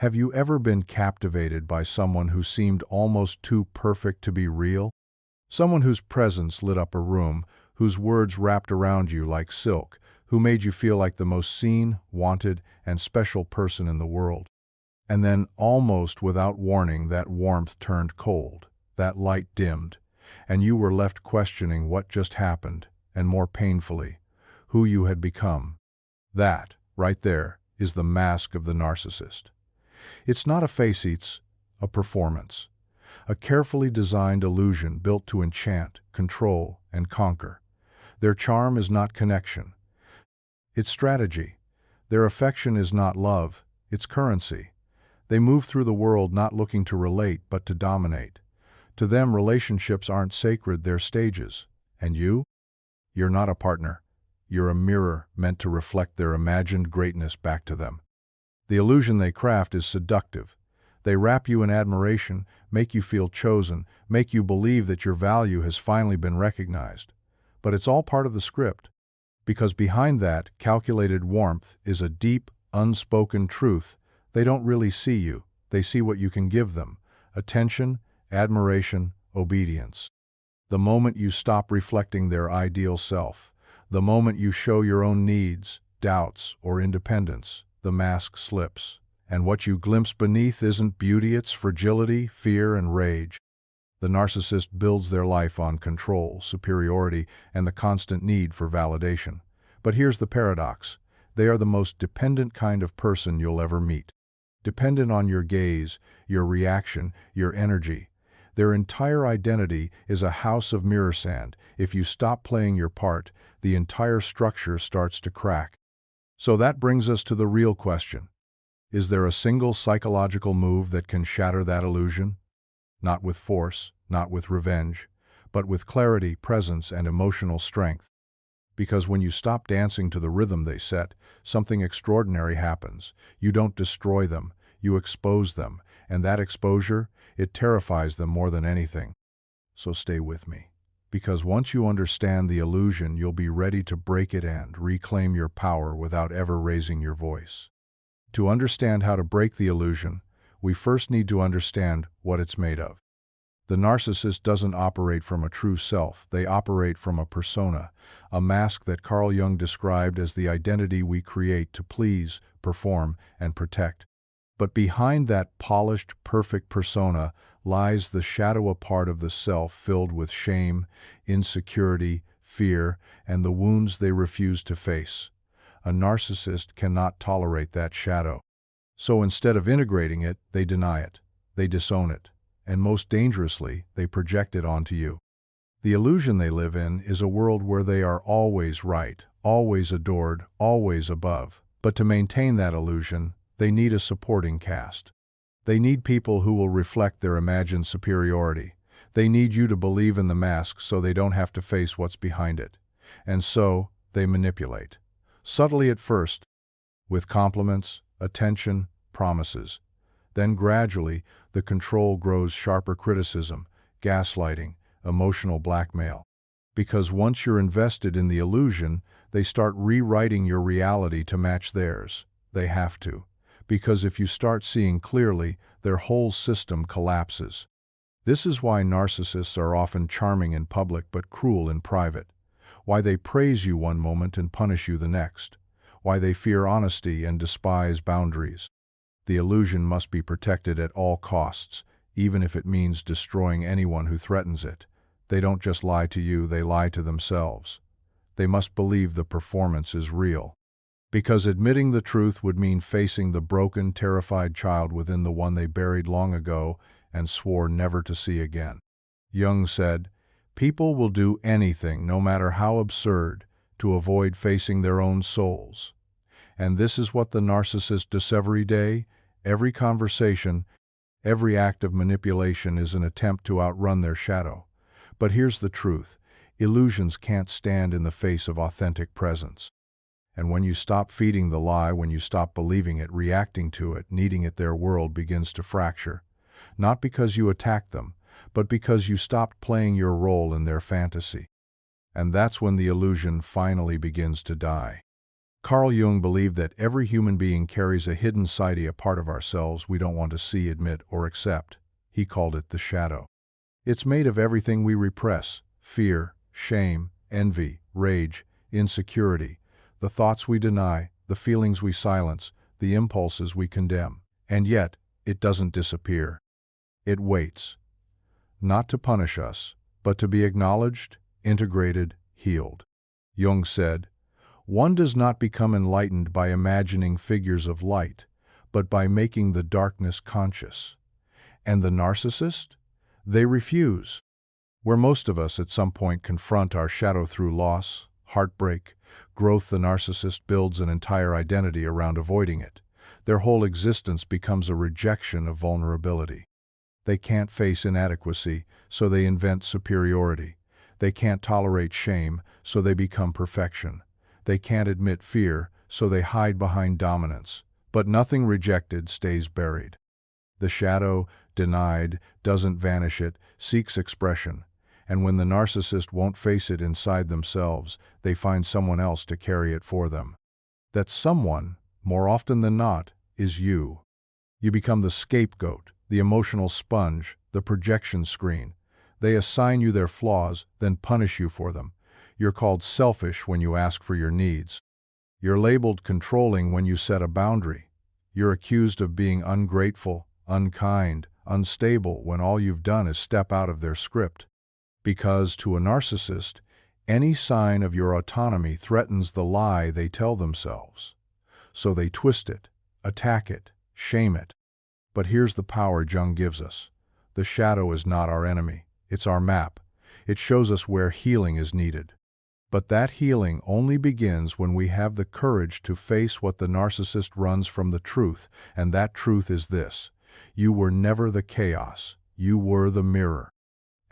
Have you ever been captivated by someone who seemed almost too perfect to be real? Someone whose presence lit up a room, whose words wrapped around you like silk, who made you feel like the most seen, wanted, and special person in the world. And then, almost without warning, that warmth turned cold, that light dimmed, and you were left questioning what just happened, and more painfully, who you had become. That, right there, is the mask of the narcissist. It's not a face, it's a performance. A carefully designed illusion built to enchant, control, and conquer. Their charm is not connection. It's strategy. Their affection is not love, it's currency. They move through the world not looking to relate but to dominate. To them, relationships aren't sacred, they're stages. And you? You're not a partner. You're a mirror meant to reflect their imagined greatness back to them. The illusion they craft is seductive. They wrap you in admiration, make you feel chosen, make you believe that your value has finally been recognized. But it's all part of the script. Because behind that calculated warmth is a deep, unspoken truth. They don't really see you. They see what you can give them. Attention, admiration, obedience. The moment you stop reflecting their ideal self, the moment you show your own needs, doubts, or independence, the mask slips. And what you glimpse beneath isn't beauty, it's fragility, fear, and rage. The narcissist builds their life on control, superiority, and the constant need for validation. But here's the paradox. They are the most dependent kind of person you'll ever meet. Dependent on your gaze, your reaction, your energy. Their entire identity is a house of mirror sand. If you stop playing your part, the entire structure starts to crack. So that brings us to the real question. Is there a single psychological move that can shatter that illusion? Not with force, not with revenge, but with clarity, presence, and emotional strength. Because when you stop dancing to the rhythm they set, something extraordinary happens. You don't destroy them, you expose them, and that exposure, it terrifies them more than anything. So stay with me. Because once you understand the illusion, you'll be ready to break it and reclaim your power without ever raising your voice. To understand how to break the illusion, we first need to understand what it's made of. The narcissist doesn't operate from a true self, they operate from a persona, a mask that Carl Jung described as the identity we create to please, perform, and protect. But behind that polished, perfect persona lies the shadow, a part of the self filled with shame, insecurity, fear, and the wounds they refuse to face. A narcissist cannot tolerate that shadow. So instead of integrating it, they deny it, they disown it, and most dangerously, they project it onto you. The illusion they live in is a world where they are always right, always adored, always above. But to maintain that illusion, they need a supporting cast. They need people who will reflect their imagined superiority. They need you to believe in the mask so they don't have to face what's behind it. And so, they manipulate. Subtly at first, with compliments, attention, promises. Then gradually, the control grows: sharper criticism, gaslighting, emotional blackmail. Because once you're invested in the illusion, they start rewriting your reality to match theirs. They have to. Because if you start seeing clearly, their whole system collapses. This is why narcissists are often charming in public but cruel in private. Why they praise you one moment and punish you the next. Why they fear honesty and despise boundaries. The illusion must be protected at all costs, even if it means destroying anyone who threatens it. They don't just lie to you, they lie to themselves. They must believe the performance is real. Because admitting the truth would mean facing the broken, terrified child within the one they buried long ago and swore never to see again. Jung said, "People will do anything, no matter how absurd, to avoid facing their own souls." And this is what the narcissist does every day. Every conversation, every act of manipulation is an attempt to outrun their shadow. But here's the truth. Illusions can't stand in the face of authentic presence. And when you stop feeding the lie, when you stop believing it, reacting to it, needing it, their world begins to fracture. Not because you attacked them, but because you stopped playing your role in their fantasy. And that's when the illusion finally begins to die. Carl Jung believed that every human being carries a hidden side, a part of ourselves we don't want to see, admit, or accept. He called it the shadow. It's made of everything we repress: fear, shame, envy, rage, insecurity, the thoughts we deny, the feelings we silence, the impulses we condemn. And yet, it doesn't disappear. It waits. Not to punish us, but to be acknowledged, integrated, healed. Jung said, "One does not become enlightened by imagining figures of light, but by making the darkness conscious." And the narcissist? They refuse. Where most of us at some point confront our shadow through loss, heartbreak, growth, the narcissist builds an entire identity around avoiding it. Their whole existence becomes a rejection of vulnerability. They can't face inadequacy, so they invent superiority. They can't tolerate shame, so they become perfection. They can't admit fear, so they hide behind dominance. But nothing rejected stays buried. The shadow, denied, doesn't vanish, it seeks expression. And when the narcissist won't face it inside themselves, they find someone else to carry it for them. That someone, more often than not, is you. You become the scapegoat, the emotional sponge, the projection screen. They assign you their flaws, then punish you for them. You're called selfish when you ask for your needs. You're labeled controlling when you set a boundary. You're accused of being ungrateful, unkind, unstable when all you've done is step out of their script. Because to a narcissist, any sign of your autonomy threatens the lie they tell themselves. So they twist it, attack it, shame it. But here's the power Jung gives us. The shadow is not our enemy. It's our map. It shows us where healing is needed. But that healing only begins when we have the courage to face what the narcissist runs from, the truth, and that truth is this: you were never the chaos, you were the mirror.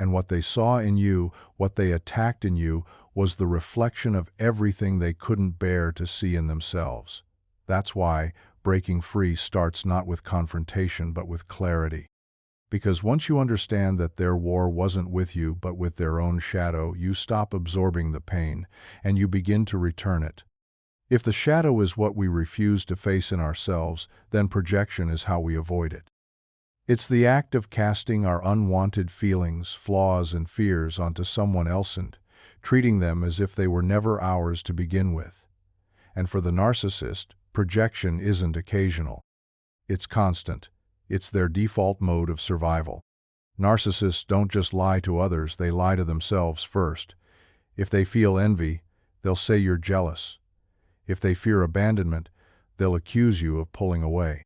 And what they saw in you, what they attacked in you, was the reflection of everything they couldn't bear to see in themselves. That's why breaking free starts not with confrontation but with clarity. Because once you understand that their war wasn't with you but with their own shadow, you stop absorbing the pain, and you begin to return it. If the shadow is what we refuse to face in ourselves, then projection is how we avoid it. It's the act of casting our unwanted feelings, flaws, and fears onto someone else and treating them as if they were never ours to begin with. And for the narcissist, projection isn't occasional. It's constant. It's their default mode of survival. Narcissists don't just lie to others, they lie to themselves first. If they feel envy, they'll say you're jealous. If they fear abandonment, they'll accuse you of pulling away.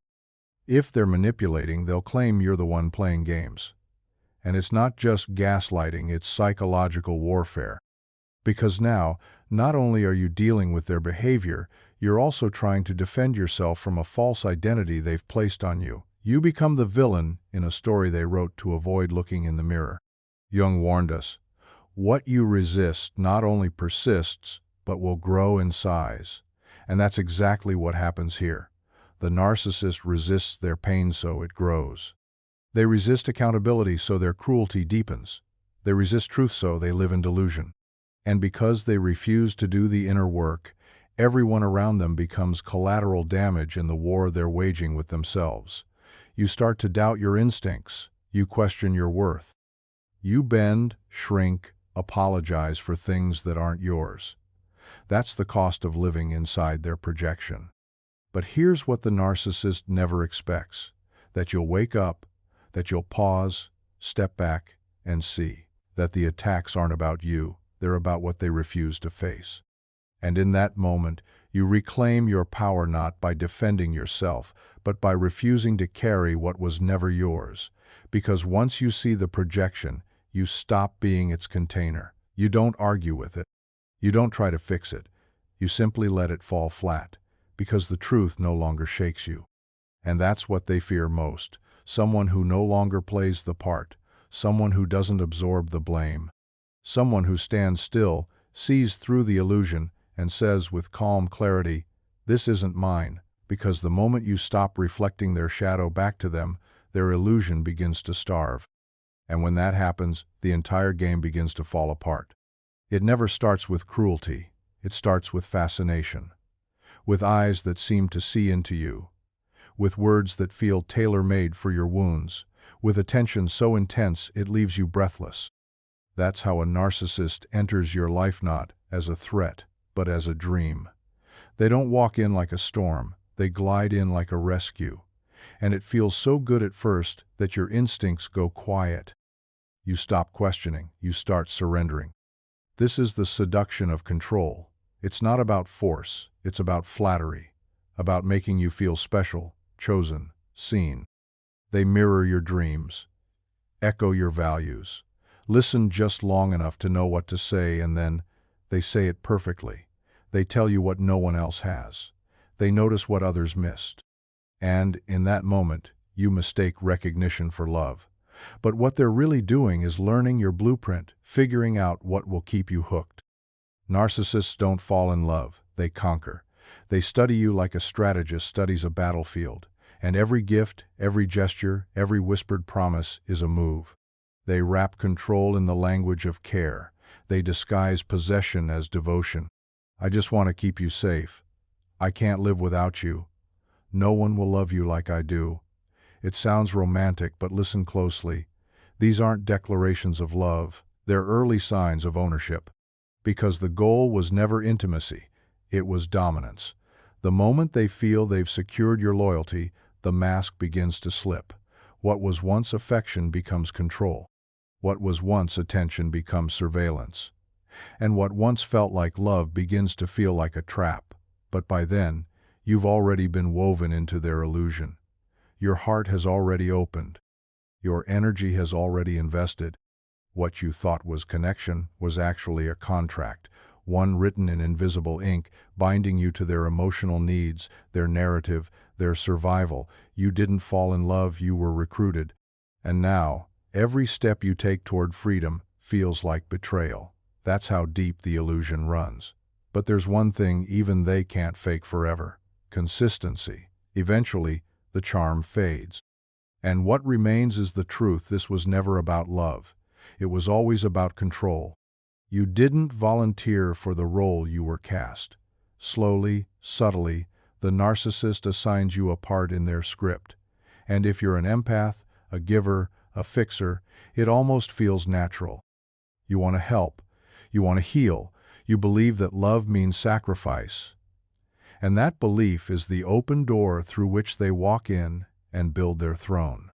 If they're manipulating, they'll claim you're the one playing games. And it's not just gaslighting, it's psychological warfare. Because now, not only are you dealing with their behavior, you're also trying to defend yourself from a false identity they've placed on you. You become the villain in a story they wrote to avoid looking in the mirror. Jung warned us, what you resist not only persists, but will grow in size. And that's exactly what happens here. The narcissist resists their pain so it grows. They resist accountability so their cruelty deepens. They resist truth so they live in delusion. And because they refuse to do the inner work, everyone around them becomes collateral damage in the war they're waging with themselves. You start to doubt your instincts. You question your worth. You bend, shrink, apologize for things that aren't yours. That's the cost of living inside their projection. But here's what the narcissist never expects: that you'll wake up, that you'll pause, step back, and see that the attacks aren't about you, they're about what they refuse to face. And in that moment, you reclaim your power not by defending yourself, but by refusing to carry what was never yours. Because once you see the projection, you stop being its container. You don't argue with it. You don't try to fix it. You simply let it fall flat, because the truth no longer shakes you. And that's what they fear most: someone who no longer plays the part, someone who doesn't absorb the blame, someone who stands still, sees through the illusion, and says with calm clarity, "This isn't mine," because the moment you stop reflecting their shadow back to them, their illusion begins to starve. And when that happens, the entire game begins to fall apart. It never starts with cruelty. It starts with fascination. with eyes that seem to see into you, with words that feel tailor-made for your wounds, with attention so intense it leaves you breathless. That's how a narcissist enters your life, not as a threat, but as a dream. They don't walk in like a storm, they glide in like a rescue. And it feels so good at first that your instincts go quiet. You stop questioning, you start surrendering. This is the seduction of control. It's not about force, it's about flattery, about making you feel special, chosen, seen. They mirror your dreams, echo your values, listen just long enough to know what to say, and then they say it perfectly. They tell you what no one else has. They notice what others missed. And, in that moment, you mistake recognition for love. But what they're really doing is learning your blueprint, figuring out what will keep you hooked. Narcissists don't fall in love, they conquer. They study you like a strategist studies a battlefield, and every gift, every gesture, every whispered promise is a move. They wrap control in the language of care. They disguise possession as devotion. I just want to keep you safe. I can't live without you. No one will love you like I do. It sounds romantic, but listen closely. These aren't declarations of love. They're early signs of ownership. Because the goal was never intimacy, it was dominance. The moment they feel they've secured your loyalty, the mask begins to slip. What was once affection becomes control. What was once attention becomes surveillance. And what once felt like love begins to feel like a trap. But by then, you've already been woven into their illusion. Your heart has already opened. Your energy has already invested. What you thought was connection was actually a contract, one written in invisible ink, binding you to their emotional needs, their narrative, their survival. You didn't fall in love, you were recruited. And now, every step you take toward freedom feels like betrayal. That's how deep the illusion runs. But there's one thing even they can't fake forever: consistency. Eventually, the charm fades. And what remains is the truth: this was never about love. It was always about control. You didn't volunteer for the role you were cast. Slowly, subtly, the narcissist assigns you a part in their script. And if you're an empath, a giver, a fixer, it almost feels natural. You want to help. You want to heal. You believe that love means sacrifice. And that belief is the open door through which they walk in and build their throne.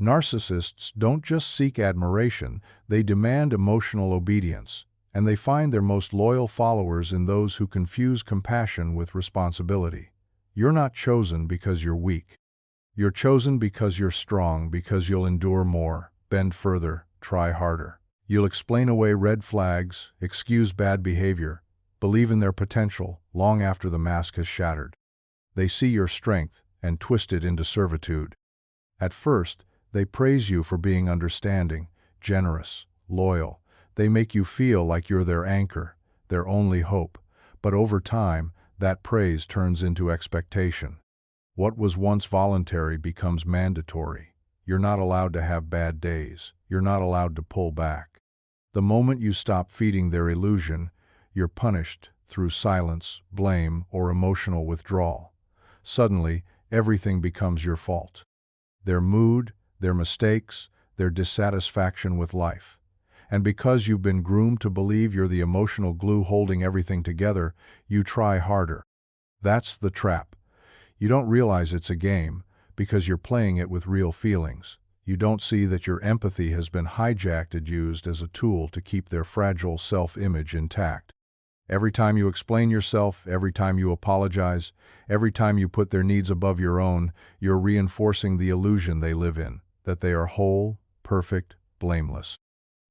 Narcissists don't just seek admiration, they demand emotional obedience, and they find their most loyal followers in those who confuse compassion with responsibility. You're not chosen because you're weak. You're chosen because you're strong, because you'll endure more, bend further, try harder. You'll explain away red flags, excuse bad behavior, believe in their potential long after the mask has shattered. They see your strength and twist it into servitude. At first, they praise you for being understanding, generous, loyal. They make you feel like you're their anchor, their only hope. But over time, that praise turns into expectation. What was once voluntary becomes mandatory. You're not allowed to have bad days. You're not allowed to pull back. The moment you stop feeding their illusion, you're punished through silence, blame, or emotional withdrawal. Suddenly, everything becomes your fault. Their mood, their mistakes, their dissatisfaction with life. And because you've been groomed to believe you're the emotional glue holding everything together, you try harder. That's the trap. You don't realize it's a game because you're playing it with real feelings. You don't see that your empathy has been hijacked and used as a tool to keep their fragile self-image intact. Every time you explain yourself, every time you apologize, every time you put their needs above your own, you're reinforcing the illusion they live in, that they are whole, perfect, blameless.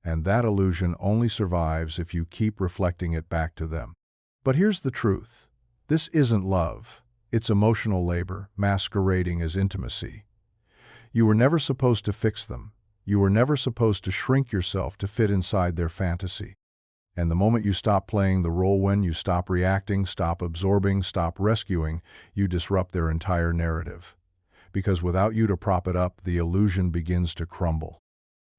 And that illusion only survives if you keep reflecting it back to them. But here's the truth. This isn't love. It's emotional labor, masquerading as intimacy. You were never supposed to fix them. You were never supposed to shrink yourself to fit inside their fantasy. And the moment you stop playing the role, when you stop reacting, stop absorbing, stop rescuing, you disrupt their entire narrative. Because without you to prop it up, the illusion begins to crumble.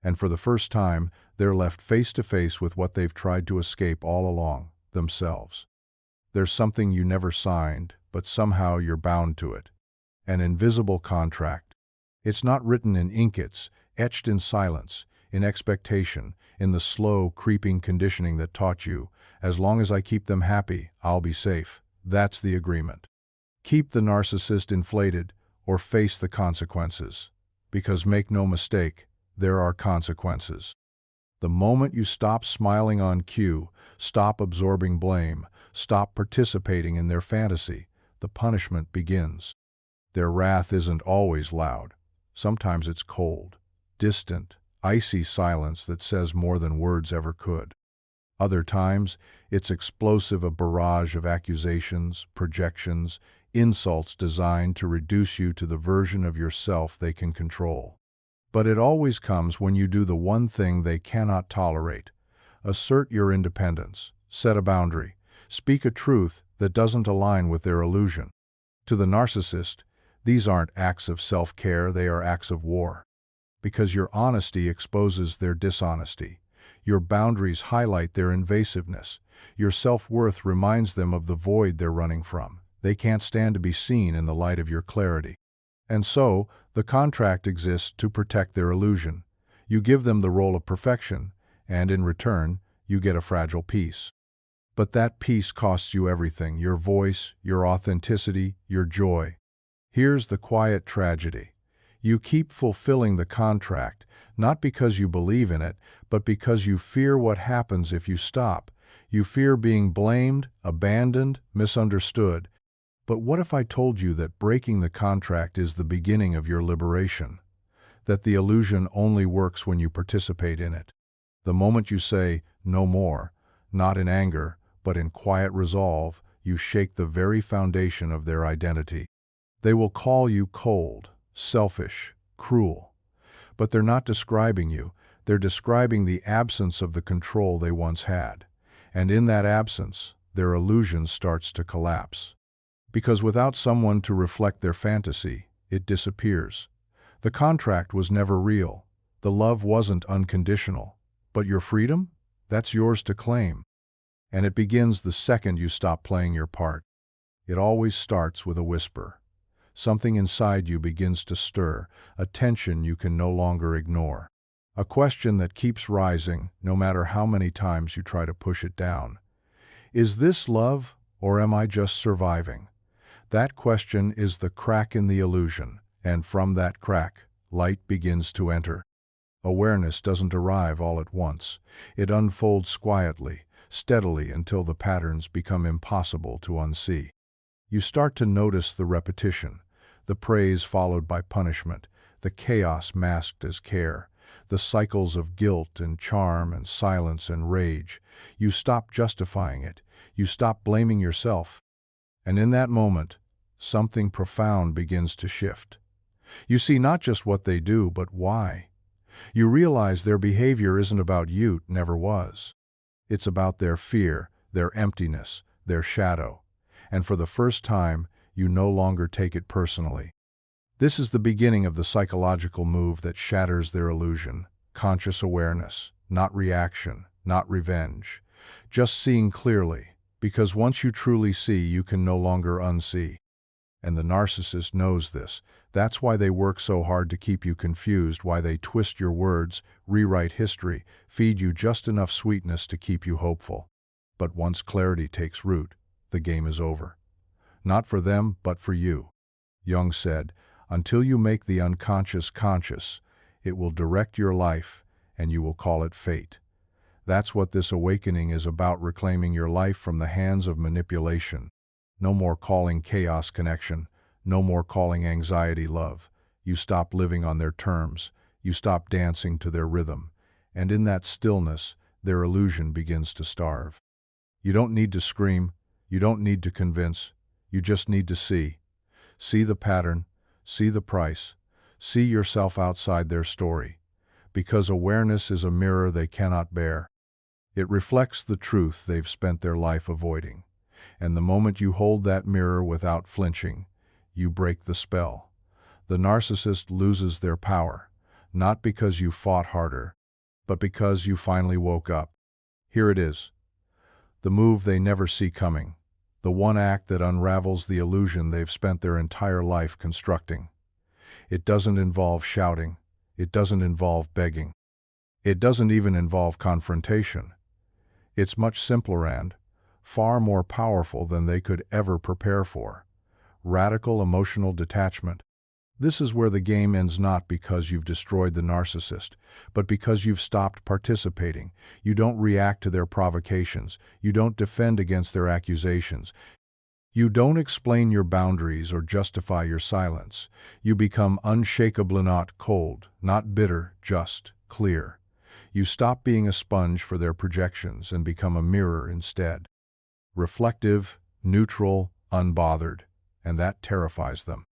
And for the first time, they're left face to face with what they've tried to escape all along, themselves. There's something you never signed, but somehow you're bound to it. An invisible contract. It's not written in ink, it's etched in silence, in expectation, in the slow, creeping conditioning that taught you, as long as I keep them happy, I'll be safe. That's the agreement. Keep the narcissist inflated, or face the consequences. Because make no mistake, there are consequences. The moment you stop smiling on cue, stop absorbing blame, stop participating in their fantasy, the punishment begins. Their wrath isn't always loud. Sometimes it's cold, distant, icy silence that says more than words ever could. Other times, it's explosive, a barrage of accusations, projections, insults designed to reduce you to the version of yourself they can control. But it always comes when you do the one thing they cannot tolerate. Assert your independence, set a boundary, speak a truth that doesn't align with their illusion. To the narcissist, these aren't acts of self-care, they are acts of war. Because your honesty exposes their dishonesty. Your boundaries highlight their invasiveness. Your self-worth reminds them of the void they're running from. They can't stand to be seen in the light of your clarity. And so, the contract exists to protect their illusion. You give them the role of perfection, and in return, you get a fragile peace. But that peace costs you everything: your voice, your authenticity, your joy. Here's the quiet tragedy. You keep fulfilling the contract, not because you believe in it, but because you fear what happens if you stop. You fear being blamed, abandoned, misunderstood. But what if I told you that breaking the contract is the beginning of your liberation? That the illusion only works when you participate in it? The moment you say, "No more," not in anger, but in quiet resolve, you shake the very foundation of their identity. They will call you cold, selfish, cruel. But they're not describing you, they're describing the absence of the control they once had. And in that absence, their illusion starts to collapse. Because without someone to reflect their fantasy, it disappears. The contract was never real. The love wasn't unconditional. But your freedom? That's yours to claim. And it begins the second you stop playing your part. It always starts with a whisper. Something inside you begins to stir, a tension you can no longer ignore. A question that keeps rising, no matter how many times you try to push it down. Is this love, or am I just surviving? That question is the crack in the illusion, and from that crack, light begins to enter. Awareness doesn't arrive all at once. It unfolds quietly, steadily, until the patterns become impossible to unsee. You start to notice the repetition, the praise followed by punishment, the chaos masked as care, the cycles of guilt and charm and silence and rage. You stop justifying it. You stop blaming yourself. And in that moment, something profound begins to shift. You see not just what they do, but why. You realize their behavior isn't about you, never was. It's about their fear, their emptiness, their shadow. And for the first time, you no longer take it personally. This is the beginning of the psychological move that shatters their illusion. Conscious awareness, not reaction, not revenge. Just seeing clearly, because once you truly see, you can no longer unsee. And the narcissist knows this. That's why they work so hard to keep you confused, why they twist your words, rewrite history, feed you just enough sweetness to keep you hopeful. But once clarity takes root, the game is over. Not for them, but for you. Jung said, "Until you make the unconscious conscious, it will direct your life, and you will call it fate." That's what this awakening is about: reclaiming your life from the hands of manipulation. No more calling chaos connection, no more calling anxiety love. You stop living on their terms, you stop dancing to their rhythm, and in that stillness, their illusion begins to starve. You don't need to scream, you don't need to convince, you just need to see. See the pattern, see the price, see yourself outside their story. Because awareness is a mirror they cannot bear. It reflects the truth they've spent their life avoiding. And the moment you hold that mirror without flinching, you break the spell. The narcissist loses their power, not because you fought harder, but because you finally woke up. Here it is. The move they never see coming. the one act that unravels the illusion they've spent their entire life constructing. It doesn't involve shouting. It doesn't involve begging. It doesn't even involve confrontation. It's much simpler and far more powerful than they could ever prepare for. Radical emotional detachment. This is where the game ends, not because you've destroyed the narcissist, but because you've stopped participating. You don't react to their provocations. You don't defend against their accusations. You don't explain your boundaries or justify your silence. You become unshakable, not cold, not bitter, just clear. You stop being a sponge for their projections and become a mirror instead. Reflective, neutral, unbothered, and that terrifies them.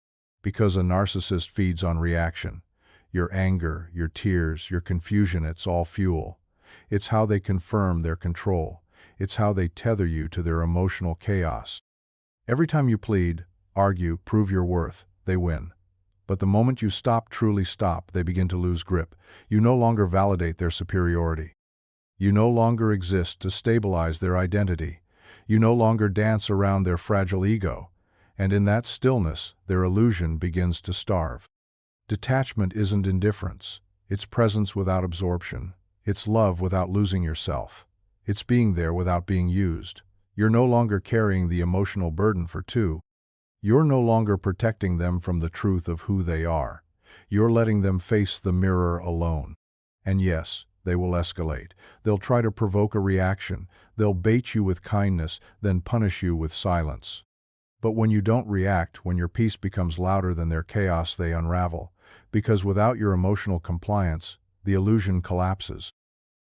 Because a narcissist feeds on reaction. Your anger, your tears, your confusion, it's all fuel. It's how they confirm their control. It's how they tether you to their emotional chaos. Every time you plead, argue, prove your worth, they win. But the moment you truly stop, they begin to lose grip. You no longer validate their superiority. You no longer exist to stabilize their identity. You no longer dance around their fragile ego. And in that stillness, their illusion begins to starve. Detachment isn't indifference. It's presence without absorption. It's love without losing yourself. It's being there without being used. You're no longer carrying the emotional burden for two. You're no longer protecting them from the truth of who they are. You're letting them face the mirror alone. And yes, they will escalate. They'll try to provoke a reaction. They'll bait you with kindness, then punish you with silence. But when you don't react, when your peace becomes louder than their chaos, they unravel. Because without your emotional compliance, the illusion collapses.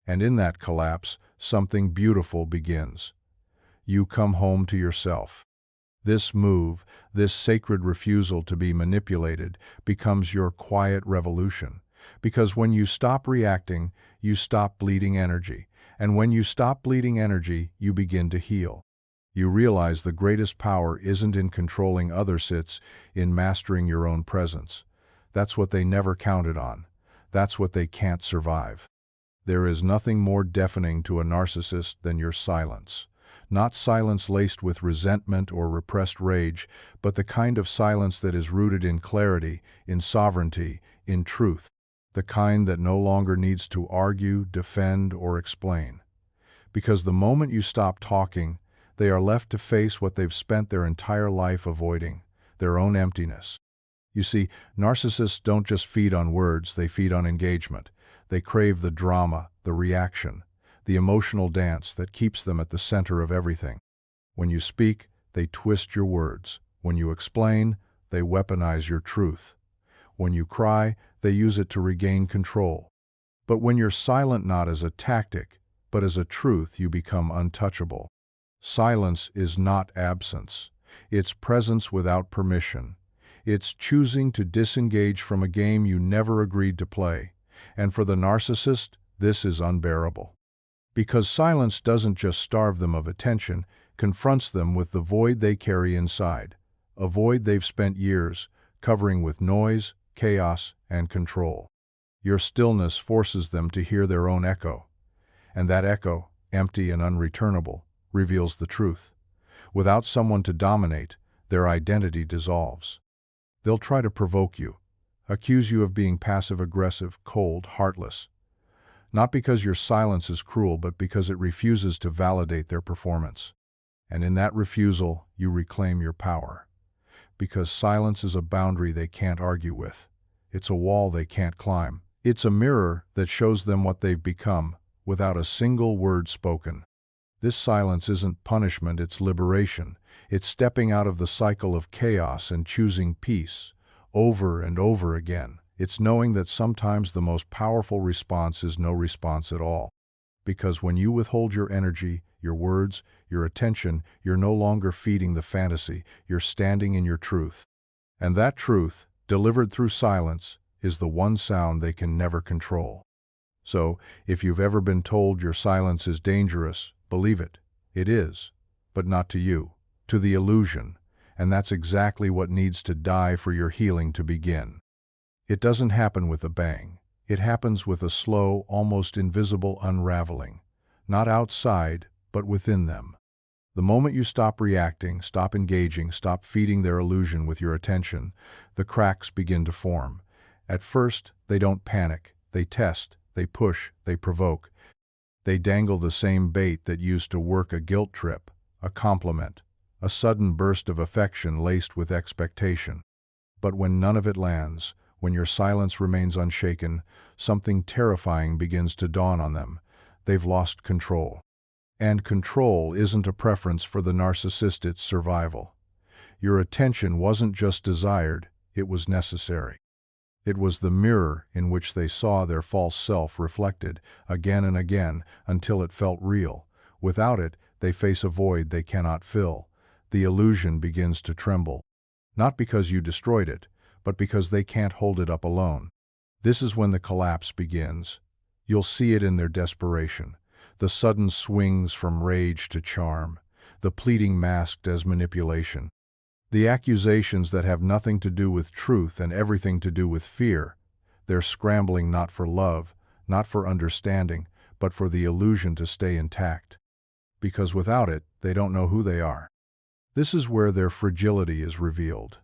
And in that collapse, something beautiful begins. You come home to yourself. This move, this sacred refusal to be manipulated, becomes your quiet revolution. Because when you stop reacting, you stop bleeding energy. And when you stop bleeding energy, you begin to heal. You realize the greatest power isn't in controlling others, it's in mastering your own presence. That's what they never counted on. That's what they can't survive. There is nothing more deafening to a narcissist than your silence. Not silence laced with resentment or repressed rage, but the kind of silence that is rooted in clarity, in sovereignty, in truth. The kind that no longer needs to argue, defend, or explain. Because the moment you stop talking, they are left to face what they've spent their entire life avoiding, their own emptiness. You see, narcissists don't just feed on words, they feed on engagement. They crave the drama, the reaction, the emotional dance that keeps them at the center of everything. When you speak, they twist your words. When you explain, they weaponize your truth. When you cry, they use it to regain control. But when you're silent, not as a tactic, but as a truth, you become untouchable. Silence is not absence. It's presence without permission. It's choosing to disengage from a game you never agreed to play. And for the narcissist, this is unbearable. Because silence doesn't just starve them of attention, confronts them with the void they carry inside, a void they've spent years covering with noise, chaos, and control. Your stillness forces them to hear their own echo. And that echo, empty and unreturnable, reveals the truth. Without someone to dominate, their identity dissolves. They'll try to provoke you, accuse you of being passive-aggressive, cold, heartless. Not because your silence is cruel, but because it refuses to validate their performance. And in that refusal, you reclaim your power. Because silence is a boundary they can't argue with. It's a wall they can't climb. It's a mirror that shows them what they've become, without a single word spoken. This silence isn't punishment, it's liberation. It's stepping out of the cycle of chaos and choosing peace, over and over again. It's knowing that sometimes the most powerful response is no response at all. Because when you withhold your energy, your words, your attention, you're no longer feeding the fantasy, you're standing in your truth. And that truth, delivered through silence, is the one sound they can never control. So, if you've ever been told your silence is dangerous, believe it. It is. But not to you. To the illusion. And that's exactly what needs to die for your healing to begin. It doesn't happen with a bang. It happens with a slow, almost invisible unraveling. Not outside, but within them. The moment you stop reacting, stop engaging, stop feeding their illusion with your attention, the cracks begin to form. At first, they don't panic. They test, they push, they provoke. They dangle the same bait that used to work: a guilt trip, a compliment, a sudden burst of affection laced with expectation. But when none of it lands, when your silence remains unshaken, something terrifying begins to dawn on them. They've lost control. And control isn't a preference for the narcissist, it's survival. Your attention wasn't just desired, it was necessary. It was the mirror in which they saw their false self reflected again and again until it felt real. Without it, they face a void they cannot fill. The illusion begins to tremble. Not because you destroyed it, but because they can't hold it up alone. This is when the collapse begins. You'll see it in their desperation. The sudden swings from rage to charm. The pleading masked as manipulation. The accusations that have nothing to do with truth and everything to do with fear. They're scrambling not for love, not for understanding, but for the illusion to stay intact. Because without it, they don't know who they are. This is where their fragility is revealed.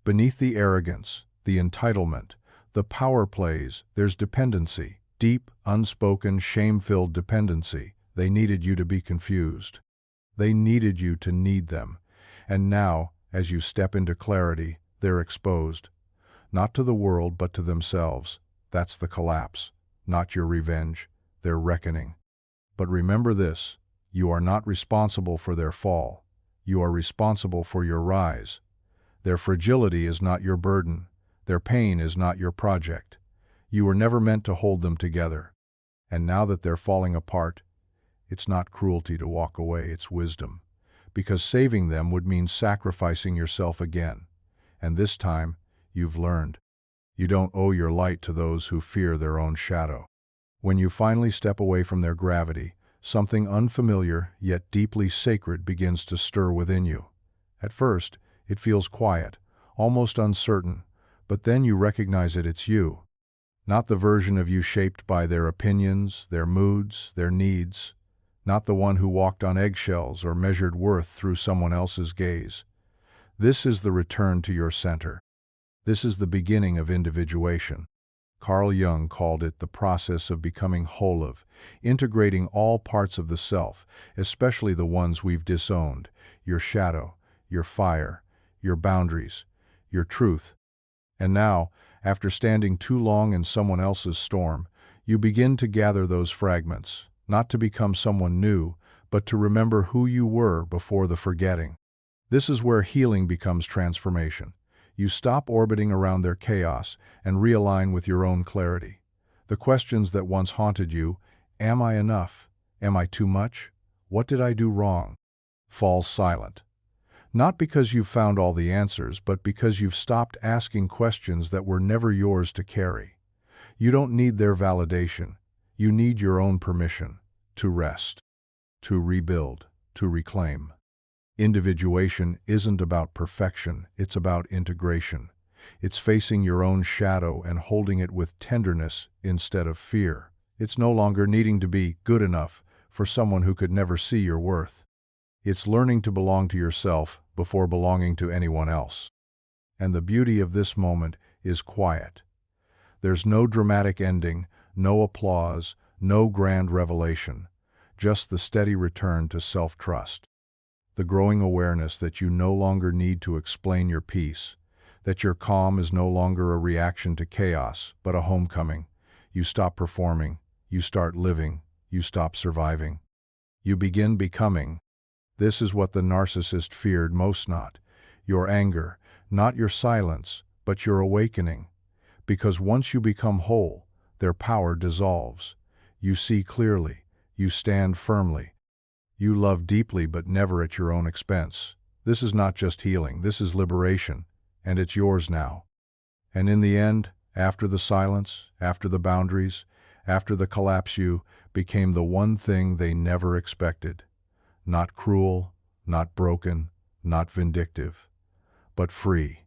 Beneath the arrogance, the entitlement, the power plays, there's dependency. Deep, unspoken, shame-filled dependency. They needed you to be confused. They needed you to need them. And now, as you step into clarity, they're exposed. Not to the world, but to themselves. That's the collapse. Not your revenge, their reckoning. But remember this, you are not responsible for their fall. You are responsible for your rise. Their fragility is not your burden. Their pain is not your project. You were never meant to hold them together. And now that they're falling apart, it's not cruelty to walk away, it's wisdom. Because saving them would mean sacrificing yourself again. And this time, you've learned. You don't owe your light to those who fear their own shadow. When you finally step away from their gravity, something unfamiliar yet deeply sacred begins to stir within you. At first, it feels quiet, almost uncertain, but then you recognize it's you. Not the version of you shaped by their opinions, their moods, their needs. Not the one who walked on eggshells or measured worth through someone else's gaze. This is the return to your center. This is the beginning of individuation. Carl Jung called it the process of becoming whole, of integrating all parts of the self, especially the ones we've disowned: your shadow, your fire, your boundaries, your truth. And now, after standing too long in someone else's storm, you begin to gather those fragments, not to become someone new, but to remember who you were before the forgetting. This is where healing becomes transformation. You stop orbiting around their chaos and realign with your own clarity. The questions that once haunted you, am I enough? Am I too much? What did I do wrong? Fall silent. Not because you've found all the answers, but because you've stopped asking questions that were never yours to carry. You don't need their validation. You need your own permission to rest, to rebuild, to reclaim. Individuation isn't about perfection, it's about integration. It's facing your own shadow and holding it with tenderness instead of fear. It's no longer needing to be good enough for someone who could never see your worth. It's learning to belong to yourself before belonging to anyone else. And the beauty of this moment is quiet. There's no dramatic ending, no applause, no grand revelation, just the steady return to self-trust. The growing awareness that you no longer need to explain your peace, that your calm is no longer a reaction to chaos, but a homecoming. You stop performing, you start living, you stop surviving. You begin becoming. This is what the narcissist feared most: not your anger, not your silence, but your awakening. Because once you become whole, their power dissolves. You see clearly, you stand firmly. You love deeply but never at your own expense. This is not just healing, this is liberation, and it's yours now. And in the end, after the silence, after the boundaries, after the collapse, you became the one thing they never expected. Not cruel, not broken, not vindictive, but free.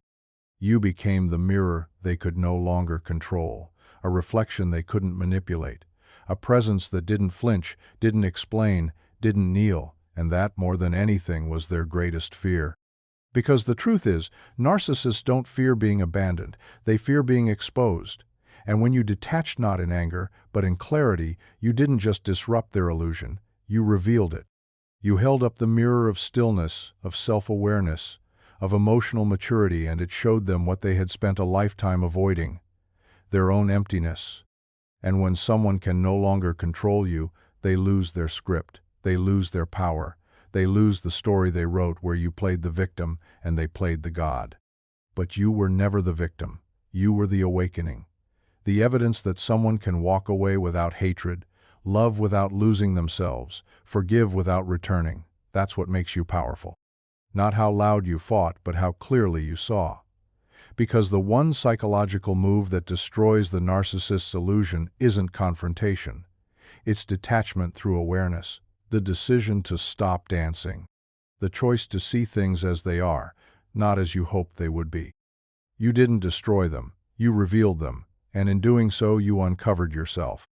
You became the mirror they could no longer control, a reflection they couldn't manipulate, a presence that didn't flinch, didn't explain, didn't kneel, And that, more than anything, was their greatest fear. Because the truth is, narcissists don't fear being abandoned, they fear being exposed. And when you detached not in anger, but in clarity, you didn't just disrupt their illusion, you revealed it. You held up the mirror of stillness, of self-awareness, of emotional maturity, and it showed them what they had spent a lifetime avoiding: their own emptiness. And when someone can no longer control you, they lose their script, they lose their power, they lose the story they wrote where you played the victim and they played the god. But you were never the victim, you were the awakening. The evidence that someone can walk away without hatred, love without losing themselves, forgive without returning. That's what makes you powerful. Not how loud you fought, but how clearly you saw. Because the one psychological move that destroys the narcissist's illusion isn't confrontation. It's detachment through awareness, the decision to stop dancing, the choice to see things as they are, not as you hoped they would be. You didn't destroy them, you revealed them, and in doing so you uncovered yourself.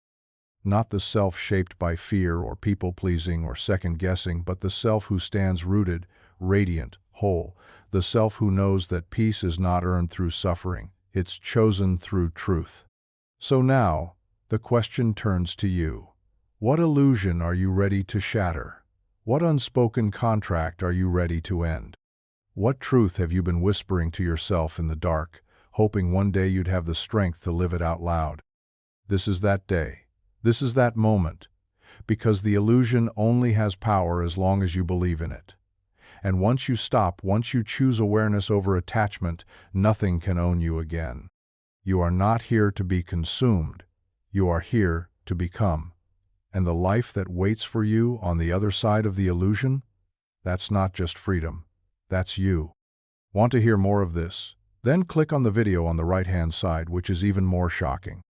Not the self shaped by fear or people-pleasing or second-guessing, but the self who stands rooted, radiant, whole, the self who knows that peace is not earned through suffering, it's chosen through truth. So now, the question turns to you. What illusion are you ready to shatter? What unspoken contract are you ready to end? What truth have you been whispering to yourself in the dark, hoping one day you'd have the strength to live it out loud? This is that day. This is that moment. Because the illusion only has power as long as you believe in it. And once you stop, once you choose awareness over attachment, nothing can own you again. You are not here to be consumed. You are here to become. And the life that waits for you on the other side of the illusion, that's not just freedom. That's you. Want to hear more of this? Then click on the video on the right-hand side, which is even more shocking.